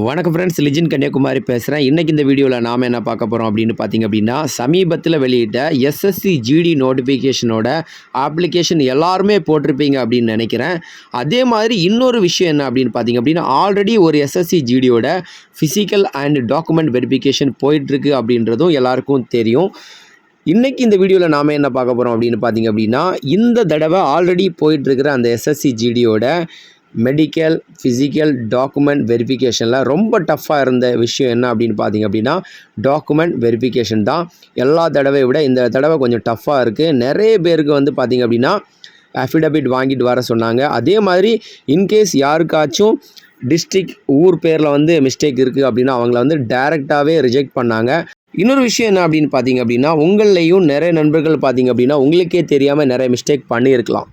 வணக்கம் ஃப்ரெண்ட்ஸ், லிஜன் கன்னியாகுமரி பேசுகிறேன். இன்றைக்கி இந்த வீடியோவில் நாம் என்ன பார்க்க போகிறோம் அப்படின்னு பார்த்தீங்க அப்படின்னா, சமீபத்தில் வெளியிட்ட எஸ்எஸ்சி ஜிடி நோட்டிஃபிகேஷனோட அப்ளிகேஷன் எல்லாருமே போட்டிருப்பீங்க அப்படின்னு நினைக்கிறேன். அதே மாதிரி இன்னொரு விஷயம் என்ன அப்படின்னு பார்த்தீங்க அப்படின்னா, ஆல்ரெடி ஒரு எஸ்எஸ்சி ஜிடியோட ஃபிசிக்கல் அண்ட் டாக்குமெண்ட் வெரிஃபிகேஷன் போயிட்டுருக்கு அப்படின்றதும் எல்லாருக்கும் தெரியும். இன்றைக்கி இந்த வீடியோவில் நாம் என்ன பார்க்க போகிறோம் அப்படின்னு பார்த்தீங்க அப்படின்னா, இந்த தடவை ஆல்ரெடி போயிட்டுருக்கிற அந்த எஸ்எஸ்சி ஜிடியோட மெடிக்கல் ஃபிசிக்கல் டாக்குமெண்ட் வெரிஃபிகேஷனில் ரொம்ப டஃப்பாக இருந்த விஷயம் என்ன அப்படின்னு பார்த்தீங்க அப்படின்னா, டாக்குமெண்ட் வெரிஃபிகேஷன் தான். எல்லா தடவையை விட இந்த தடவை கொஞ்சம் டஃப்பாக இருக்குது. நிறைய பேருக்கு வந்து பார்த்திங்க அப்படின்னா அஃபிடவிட் வாங்கிட்டு வர சொன்னாங்க. அதே மாதிரி இன்கேஸ் யாருக்காச்சும் டிஸ்ட்ரிக்ட் ஊர் பேரில் வந்து மிஸ்டேக் இருக்குது அப்படின்னா அவங்கள வந்து டைரெக்டாகவே ரிஜெக்ட் பண்ணாங்க. இன்னொரு விஷயம் என்ன அப்படின்னு பார்த்தீங்க அப்படின்னா, உங்களையும் நிறைய நண்பர்கள் பார்த்தீங்க அப்படின்னா உங்களுக்கே தெரியாமல் நிறைய மிஸ்டேக் பண்ணியிருக்கலாம்.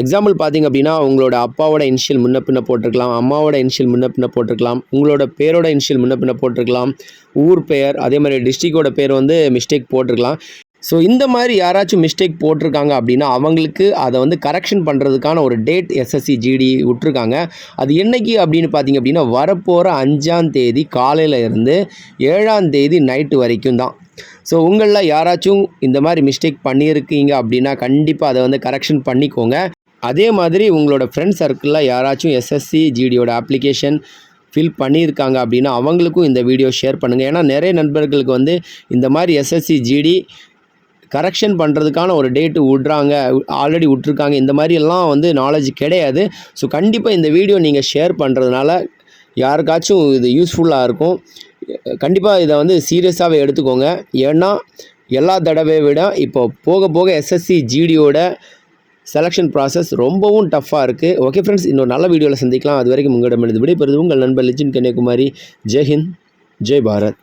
எக்ஸாம்பிள் பார்த்திங்க அப்படின்னா, உங்களோட அப்பாவோட இனிஷியல் முன்ன பின்ன போட்டிருக்கலாம், அம்மாவோட இனிஷியல் முன்ன பின்ன போட்டிருக்கலாம், உங்களோட பேரோட இனிஷியல் முன்ன பின்ன போட்டிருக்கலாம், ஊர் பெயர் அதே மாதிரி டிஸ்ட்ரிக்டோட பேர் வந்து மிஸ்டேக் போட்டிருக்கலாம். ஸோ இந்த மாதிரி யாராச்சும் மிஸ்டேக் போட்டிருக்காங்க அப்படின்னா அவங்களுக்கு அதை வந்து கரெக்ஷன் பண்ணுறதுக்கான ஒரு டேட் எஸ்எஸ்சி ஜிடி விட்ருக்காங்க. அது என்றைக்கு அப்படின்னு பார்த்திங்க அப்படின்னா, வரப்போகிற 5ஆம் தேதி காலையில் இருந்து 7ஆம் தேதி நைட்டு வரைக்கும் தான். ஸோ உங்களில் யாராச்சும் இந்த மாதிரி மிஸ்டேக் பண்ணியிருக்கீங்க அப்படின்னா கண்டிப்பாக அதை வந்து கரெக்ஷன் பண்ணிக்கோங்க. அதே மாதிரி உங்களோட ஃப்ரெண்ட் சர்க்கிளில் யாராச்சும் எஸ்எஸ்சி ஜிடியோட அப்ளிகேஷன் ஃபில் பண்ணியிருக்காங்க அப்படின்னா அவங்களுக்கும் இந்த வீடியோ ஷேர் பண்ணுங்கள். ஏன்னா நிறைய நண்பர்களுக்கு வந்து இந்த மாதிரி எஸ்எஸ்சி ஜிடி கரெக்ஷன் பண்ணுறதுக்கான ஒரு டேட்டு ஆல்ரெடி விட்ருக்காங்க. இந்த மாதிரியெல்லாம் வந்து நாலேஜ் கிடையாது. ஸோ கண்டிப்பாக இந்த வீடியோ நீங்கள் ஷேர் பண்ணுறதுனால யாருக்காச்சும் இது யூஸ்ஃபுல்லாக இருக்கும். கண்டிப்பாக இதை வந்து சீரியஸாகவே எடுத்துக்கோங்க. ஏன்னா எல்லா தடவையை விட இப்போ போக போக எஸ்எஸ்சி ஜிடியோட செலெக்ஷன் ப்ராசஸ் ரொம்பவும் டஃப்பாக இருக்குது. ஓகே ஃப்ரெண்ட்ஸ், இன்னொரு நல்ல வீடியோவில் சந்திக்கலாம். அது வரைக்கும் உங்களிடமிருந்து விடைபெறுவது உங்கள் நண்பர் லிஜன் கன்னியாகுமரி. ஜெய் ஹிந்த், ஜெய் பாரத்.